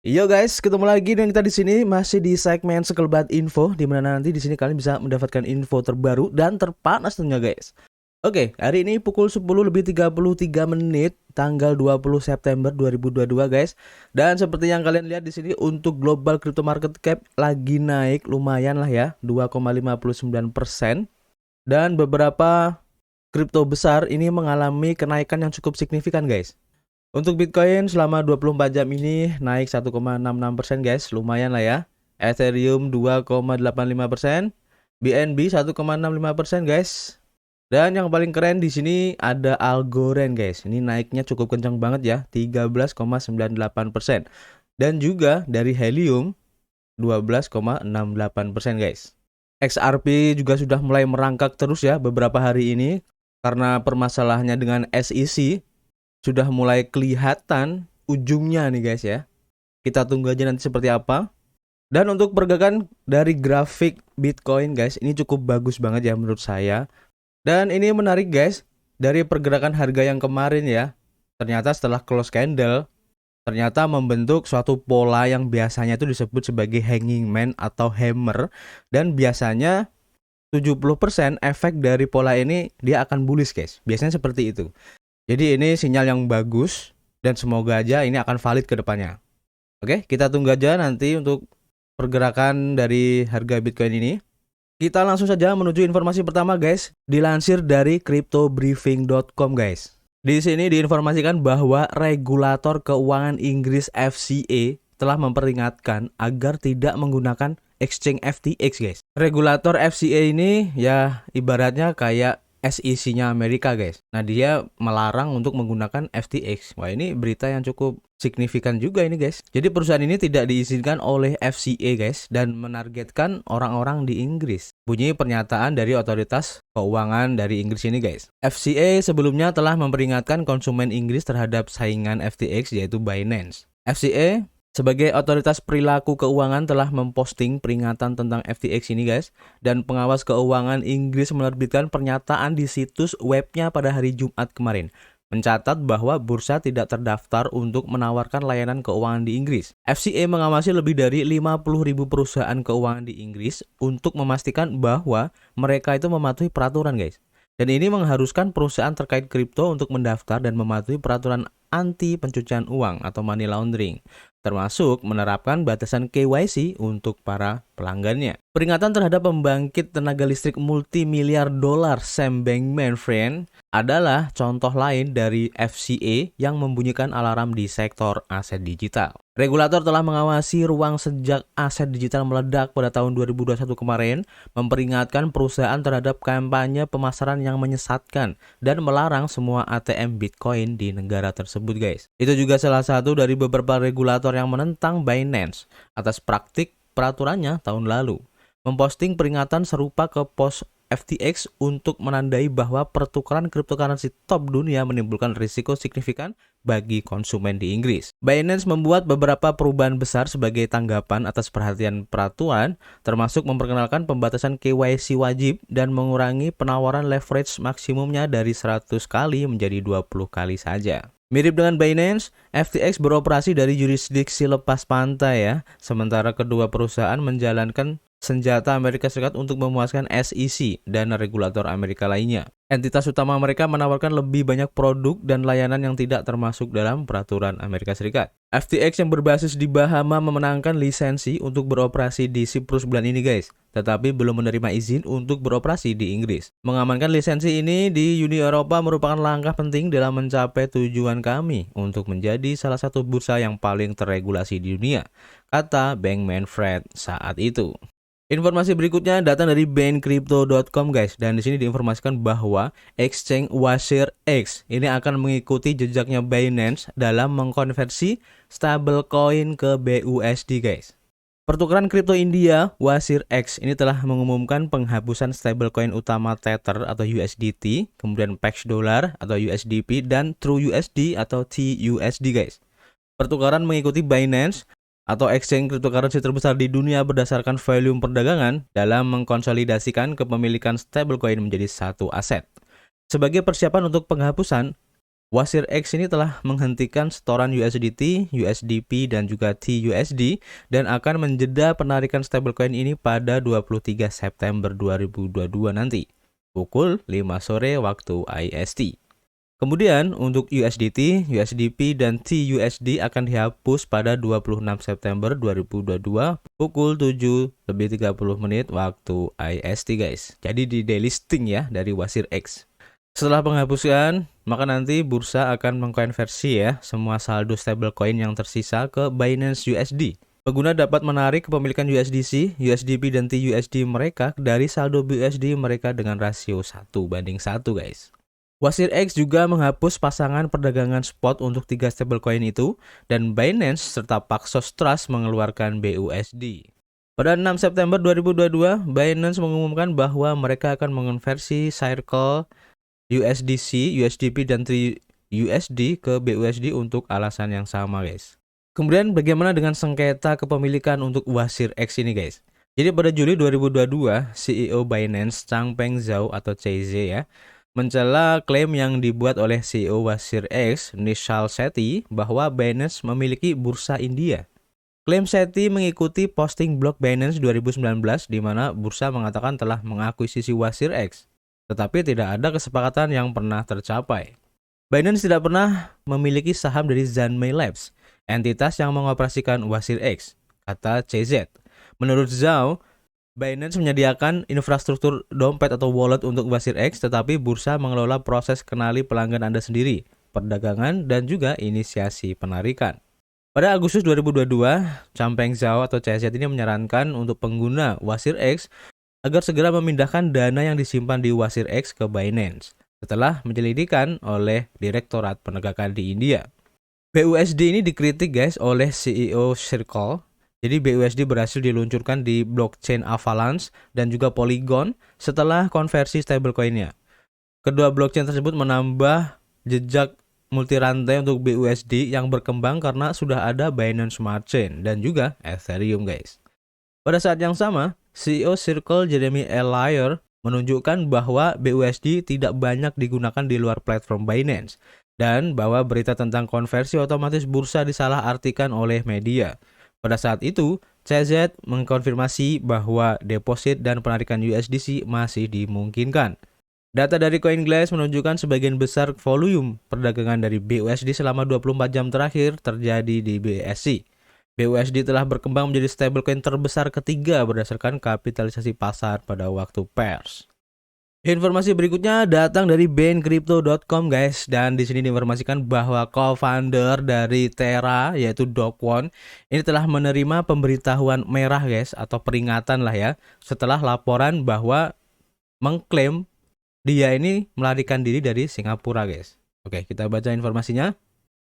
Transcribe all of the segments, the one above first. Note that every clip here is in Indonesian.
Yo guys, ketemu lagi dengan kita di sini masih di segmen Sekelebat Info, di mana nanti di sini kalian bisa mendapatkan info terbaru dan terpanas tentunya guys. Oke, hari ini pukul 10:33 tanggal 20 September 2022 guys. Dan seperti yang kalian lihat di sini untuk global crypto market cap lagi naik lumayan lah ya, 2,59%. Dan beberapa kripto besar ini mengalami kenaikan yang cukup signifikan guys. Untuk Bitcoin selama 24 jam ini naik 1,66% guys, lumayan lah ya. Ethereum 2,85%, BNB 1,65% guys. Dan yang paling keren di sini ada Algorand guys. Ini naiknya cukup kencang banget ya, 13,98%. Dan juga dari Helium 12,68% guys. XRP juga sudah mulai merangkak terus ya beberapa hari ini karena permasalahannya dengan SEC sudah mulai kelihatan ujungnya nih guys ya. Kita tunggu aja nanti seperti apa. Dan untuk pergerakan dari grafik Bitcoin guys, ini cukup bagus banget ya menurut saya. Dan ini menarik guys, dari pergerakan harga yang kemarin ya. Ternyata setelah close candle, ternyata membentuk suatu pola yang biasanya itu disebut sebagai hanging man atau hammer. Dan biasanya 70% efek dari pola ini dia akan bullish guys. Biasanya seperti itu. Jadi ini sinyal yang bagus dan semoga aja ini akan valid ke depannya. Oke, kita tunggu aja nanti untuk pergerakan dari harga Bitcoin ini. Kita langsung saja menuju informasi pertama guys, dilansir dari cryptobriefing.com guys. Di sini diinformasikan bahwa regulator keuangan Inggris FCA telah memperingatkan agar tidak menggunakan exchange FTX guys. Regulator FCA ini ya ibaratnya kayak SEC-nya Amerika guys. Nah dia melarang untuk menggunakan FTX. Wah ini berita yang cukup signifikan juga ini guys. Jadi perusahaan ini tidak diizinkan oleh FCA guys dan menargetkan orang-orang di Inggris. Bunyi pernyataan dari otoritas keuangan dari Inggris ini guys. FCA sebelumnya telah memperingatkan konsumen Inggris terhadap saingan FTX yaitu Binance. FCA sebagai otoritas perilaku keuangan telah memposting peringatan tentang FTX ini guys. Dan pengawas keuangan Inggris menerbitkan pernyataan di situs webnya pada hari Jumat kemarin. Mencatat bahwa bursa tidak terdaftar untuk menawarkan layanan keuangan di Inggris. FCA mengawasi lebih dari 50.000 perusahaan keuangan di Inggris untuk memastikan bahwa mereka itu mematuhi peraturan guys. Dan ini mengharuskan perusahaan terkait kripto untuk mendaftar dan mematuhi peraturan anti pencucian uang atau money laundering, termasuk menerapkan batasan KYC untuk para pelanggannya. Peringatan terhadap pembangkit tenaga listrik multimiliar dolar Sam Bankman-Fried adalah contoh lain dari FCA yang membunyikan alarm di sektor aset digital. Regulator telah mengawasi ruang sejak aset digital meledak pada tahun 2021 kemarin, memperingatkan perusahaan terhadap kampanye pemasaran yang menyesatkan dan melarang semua ATM Bitcoin di negara tersebut guys. Itu juga salah satu dari beberapa regulator yang menentang Binance atas praktik peraturannya tahun lalu. Memposting peringatan serupa ke post FTX untuk menandai bahwa pertukaran cryptocurrency top dunia menimbulkan risiko signifikan bagi konsumen di Inggris. Binance membuat beberapa perubahan besar sebagai tanggapan atas perhatian peraturan, termasuk memperkenalkan pembatasan KYC wajib dan mengurangi penawaran leverage maksimumnya dari 100 kali menjadi 20 kali saja. Mirip dengan Binance, FTX beroperasi dari jurisdiksi lepas pantai ya, sementara kedua perusahaan menjalankan senjata Amerika Serikat untuk memuaskan SEC dan regulator Amerika lainnya. Entitas utama mereka menawarkan lebih banyak produk dan layanan yang tidak termasuk dalam peraturan Amerika Serikat. FTX yang berbasis di Bahama memenangkan lisensi untuk beroperasi di Siprus bulan ini guys, tetapi belum menerima izin untuk beroperasi di Inggris. Mengamankan lisensi ini di Uni Eropa merupakan langkah penting dalam mencapai tujuan kami untuk menjadi salah satu bursa yang paling terregulasi di dunia, kata Bankman-Fried saat itu. Informasi berikutnya datang dari BankCrypto.com guys, dan di sini diinformasikan bahwa exchange WazirX ini akan mengikuti jejaknya Binance dalam mengkonversi stablecoin ke BUSD guys. Pertukaran kripto India WazirX ini telah mengumumkan penghapusan stablecoin utama Tether atau USDT, kemudian Pax Dollar atau USDP dan TrueUSD atau TUSD guys. Pertukaran mengikuti Binance atau exchange cryptocurrency terbesar di dunia berdasarkan volume perdagangan dalam mengkonsolidasikan kepemilikan stablecoin menjadi satu aset. Sebagai persiapan untuk penghapusan, Wasir X ini telah menghentikan setoran USDT, USDP, dan juga TUSD dan akan menjeda penarikan stablecoin ini pada 23 September 2022 nanti, pukul 5 sore waktu IST. Kemudian untuk USDT, USDP, dan TUSD akan dihapus pada 26 September 2022 pukul 7:30 waktu IST guys. Jadi di delisting ya dari Wasir X. Setelah penghapusan, maka nanti bursa akan mengkonversi ya semua saldo stablecoin yang tersisa ke Binance USD. Pengguna dapat menarik kepemilikan USDC, USDP, dan TUSD mereka dari saldo BUSD mereka dengan rasio 1:1 guys. Wasir X juga menghapus pasangan perdagangan spot untuk 3 stablecoin itu dan Binance serta Paxos Trust mengeluarkan BUSD. Pada 6 September 2022, Binance mengumumkan bahwa mereka akan mengonversi Circle USDC, USDP, dan TUSD ke BUSD untuk alasan yang sama guys. Kemudian bagaimana dengan sengketa kepemilikan untuk Wasir X ini guys? Jadi pada Juli 2022, CEO Binance Changpeng Zhao atau CZ ya, mencela klaim yang dibuat oleh CEO Wasir X, Nishal Sethi, bahwa Binance memiliki bursa India. Klaim Sethi mengikuti posting blog Binance 2019 di mana bursa mengatakan telah mengakuisisi Wasir X, tetapi tidak ada kesepakatan yang pernah tercapai. Binance tidak pernah memiliki saham dari Zanmei Labs, entitas yang mengoperasikan Wasir X, kata CZ. Menurut Zhao, Binance menyediakan infrastruktur dompet atau wallet untuk Wasir X, tetapi bursa mengelola proses kenali pelanggan Anda sendiri, perdagangan, dan juga inisiasi penarikan. Pada Agustus 2022, Changpeng Zhao atau CZ ini menyarankan untuk pengguna Wasir X agar segera memindahkan dana yang disimpan di Wasir X ke Binance setelah menyelidikan oleh Direktorat Penegakan di India. BUSD ini dikritik guys oleh CEO Circle. Jadi BUSD berhasil diluncurkan di blockchain Avalanche dan juga Polygon setelah konversi stablecoinnya. Kedua blockchain tersebut menambah jejak multi rantai untuk BUSD yang berkembang karena sudah ada Binance Smart Chain dan juga Ethereum guys. Pada saat yang sama, CEO Circle Jeremy Allaire menunjukkan bahwa BUSD tidak banyak digunakan di luar platform Binance dan bahwa berita tentang konversi otomatis bursa disalahartikan oleh media. Pada saat itu, CZ mengkonfirmasi bahwa deposit dan penarikan USDC masih dimungkinkan. Data dari CoinGlass menunjukkan sebagian besar volume perdagangan dari BUSD selama 24 jam terakhir terjadi di BSC. BUSD telah berkembang menjadi stablecoin terbesar ketiga berdasarkan kapitalisasi pasar pada waktu pers. Informasi berikutnya datang dari BainCrypto.com guys, dan di sini diinformasikan bahwa co-founder dari Terra yaitu Do Kwon ini telah menerima pemberitahuan merah guys atau peringatan lah ya setelah laporan bahwa mengklaim dia ini melarikan diri dari Singapura guys. Oke, kita baca informasinya.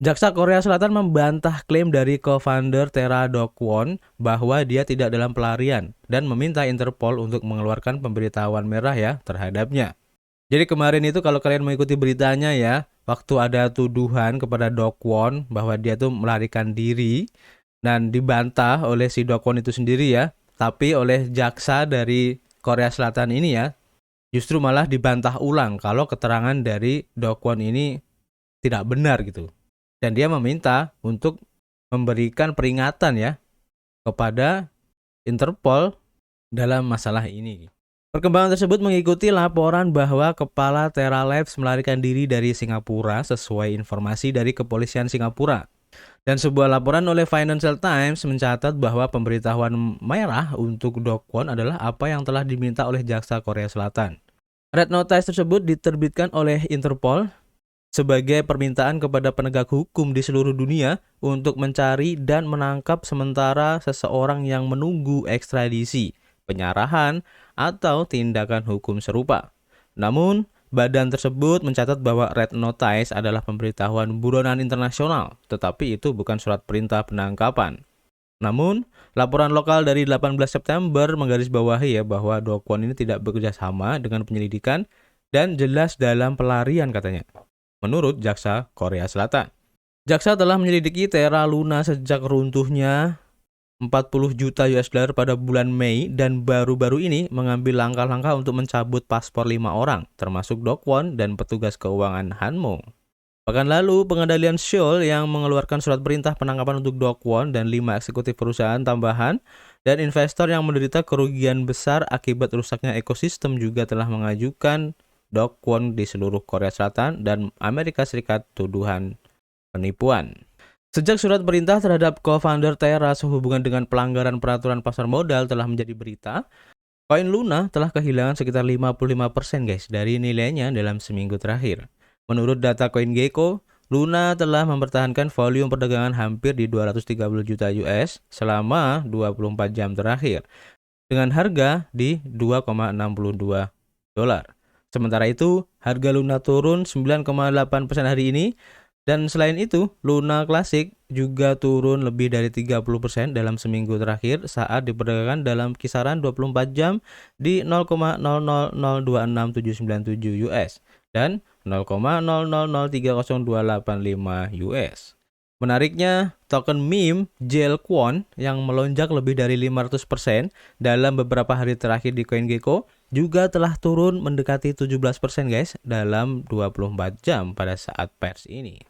Jaksa Korea Selatan membantah klaim dari co-founder Terra Do Kwon bahwa dia tidak dalam pelarian dan meminta Interpol untuk mengeluarkan pemberitahuan merah ya terhadapnya. Jadi kemarin itu kalau kalian mengikuti beritanya ya, waktu ada tuduhan kepada Do Kwon bahwa dia tuh melarikan diri dan dibantah oleh si Do Kwon itu sendiri ya, tapi oleh jaksa dari Korea Selatan ini ya, justru malah dibantah ulang kalau keterangan dari Do Kwon ini tidak benar gitu. Dan dia meminta untuk memberikan peringatan ya kepada Interpol dalam masalah ini. Perkembangan tersebut mengikuti laporan bahwa kepala Terra Labs melarikan diri dari Singapura sesuai informasi dari kepolisian Singapura. Dan sebuah laporan oleh Financial Times mencatat bahwa pemberitahuan merah untuk Do Kwon adalah apa yang telah diminta oleh jaksa Korea Selatan. Red Notice tersebut diterbitkan oleh Interpol sebagai permintaan kepada penegak hukum di seluruh dunia untuk mencari dan menangkap sementara seseorang yang menunggu ekstradisi, penyerahan, atau tindakan hukum serupa. Namun, badan tersebut mencatat bahwa Red Notice adalah pemberitahuan buronan internasional, tetapi itu bukan surat perintah penangkapan. Namun, laporan lokal dari 18 September menggarisbawahi ya bahwa Do Kwon ini tidak bekerja sama dengan penyelidikan dan jelas dalam pelarian katanya. Menurut jaksa Korea Selatan, jaksa telah menyelidiki Terra Luna sejak runtuhnya 40 juta US dollar pada bulan Mei dan baru-baru ini mengambil langkah-langkah untuk mencabut paspor 5 orang, termasuk Do Kwon dan petugas keuangan Hanmo. Pekan lalu, Pengadilan Seoul yang mengeluarkan surat perintah penangkapan untuk Do Kwon dan 5 eksekutif perusahaan tambahan dan investor yang menderita kerugian besar akibat rusaknya ekosistem juga telah mengajukan Do Kwon di seluruh Korea Selatan dan Amerika Serikat tuduhan penipuan. Sejak surat perintah terhadap co-founder Terra sehubungan dengan pelanggaran peraturan pasar modal telah menjadi berita, koin Luna telah kehilangan sekitar 55% guys dari nilainya dalam seminggu terakhir. Menurut data CoinGecko, Luna telah mempertahankan volume perdagangan hampir di 230 juta US selama 24 jam terakhir dengan harga di 2,62 dolar. Sementara itu, harga Luna turun 9,8% hari ini. Dan selain itu, Luna Classic juga turun lebih dari 30% dalam seminggu terakhir saat diperdagangkan dalam kisaran 24 jam di 0,000269797 US dan 0,0003025 US. Menariknya, token meme Jelkwon yang melonjak lebih dari 500% dalam beberapa hari terakhir di CoinGecko juga telah turun mendekati 17% guys dalam 24 jam pada saat pers ini.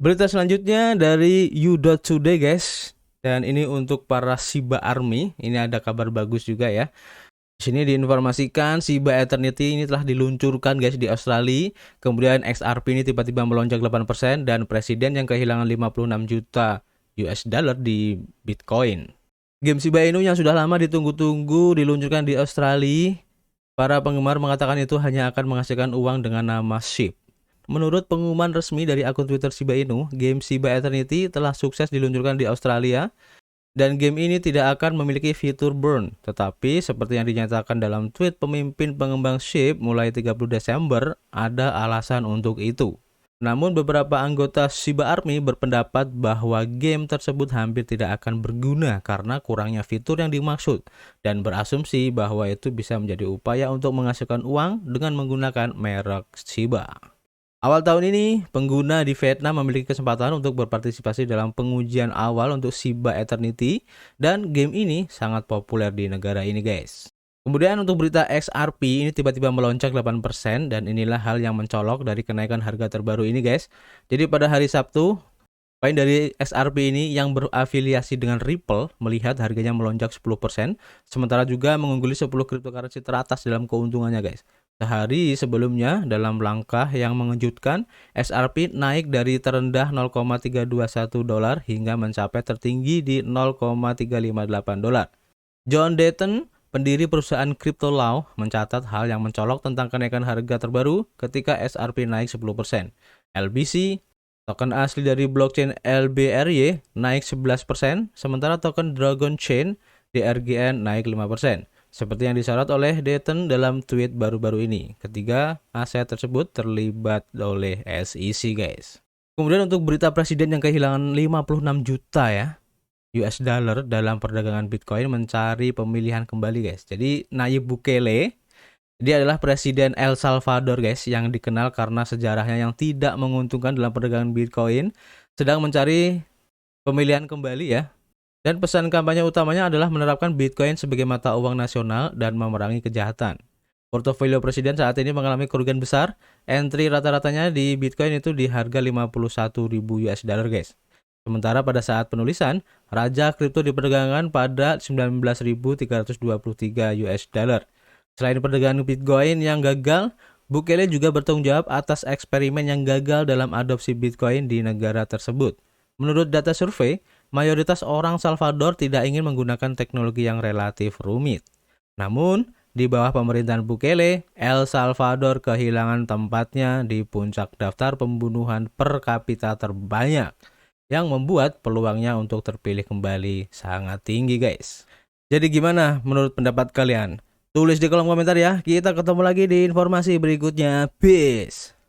Berita selanjutnya dari You.Today guys, dan ini untuk para Shiba Army. Ini ada kabar bagus juga ya. Di sini diinformasikan Shiba Eternity ini telah diluncurkan guys di Australia. Kemudian XRP ini tiba-tiba melonjak 8% dan presiden yang kehilangan 56 juta US dollar di Bitcoin. Game Shiba Inu yang sudah lama ditunggu-tunggu diluncurkan di Australia. Para penggemar mengatakan itu hanya akan menghasilkan uang dengan nama SHIB. Menurut pengumuman resmi dari akun Twitter Shiba Inu, game Shiba Eternity telah sukses diluncurkan di Australia. Dan game ini tidak akan memiliki fitur burn, tetapi seperti yang dinyatakan dalam tweet pemimpin pengembang SHIB mulai 30 Desember, ada alasan untuk itu. Namun beberapa anggota Shiba Army berpendapat bahwa game tersebut hampir tidak akan berguna karena kurangnya fitur yang dimaksud dan berasumsi bahwa itu bisa menjadi upaya untuk menghasilkan uang dengan menggunakan merek Shiba. Awal tahun ini, pengguna di Vietnam memiliki kesempatan untuk berpartisipasi dalam pengujian awal untuk Shiba Eternity dan game ini sangat populer di negara ini guys. Kemudian untuk berita XRP ini tiba-tiba melonjak 8% dan inilah hal yang mencolok dari kenaikan harga terbaru ini guys. Jadi pada hari Sabtu, koin dari XRP ini yang berafiliasi dengan Ripple melihat harganya melonjak 10%, sementara juga mengungguli 10 cryptocurrency teratas dalam keuntungannya guys. Sehari sebelumnya, dalam langkah yang mengejutkan, XRP naik dari terendah 0,321 dolar hingga mencapai tertinggi di 0,358 dolar. John Dutton, pendiri perusahaan CryptoLaw, mencatat hal yang mencolok tentang kenaikan harga terbaru ketika XRP naik 10%. LBC, token asli dari blockchain LBRY, naik 11%, sementara token Dragon Chain DRGN naik 5%. Seperti yang disorot oleh Dutton dalam tweet baru-baru ini. Ketiga aset tersebut terlibat oleh SEC guys. Kemudian untuk berita presiden yang kehilangan 56 juta ya US dollar dalam perdagangan Bitcoin mencari pemilihan kembali guys. Jadi Nayib Bukele, dia adalah presiden El Salvador guys yang dikenal karena sejarahnya yang tidak menguntungkan dalam perdagangan Bitcoin, sedang mencari pemilihan kembali ya. Dan pesan kampanye utamanya adalah menerapkan Bitcoin sebagai mata uang nasional dan memerangi kejahatan. Portofolio presiden saat ini mengalami kerugian besar. Entry rata-ratanya di Bitcoin itu di harga 51.000 US dollar guys. Sementara pada saat penulisan, raja kripto diperdagangkan pada 19.323 US dollar. Selain perdagangan Bitcoin yang gagal, Bukele juga bertanggung jawab atas eksperimen yang gagal dalam adopsi Bitcoin di negara tersebut. Menurut data survei, mayoritas orang Salvador tidak ingin menggunakan teknologi yang relatif rumit. Namun, di bawah pemerintahan Bukele, El Salvador kehilangan tempatnya di puncak daftar pembunuhan per kapita terbanyak, yang membuat peluangnya untuk terpilih kembali sangat tinggi guys. Jadi gimana menurut pendapat kalian? Tulis di kolom komentar ya. Kita ketemu lagi di informasi berikutnya. Peace.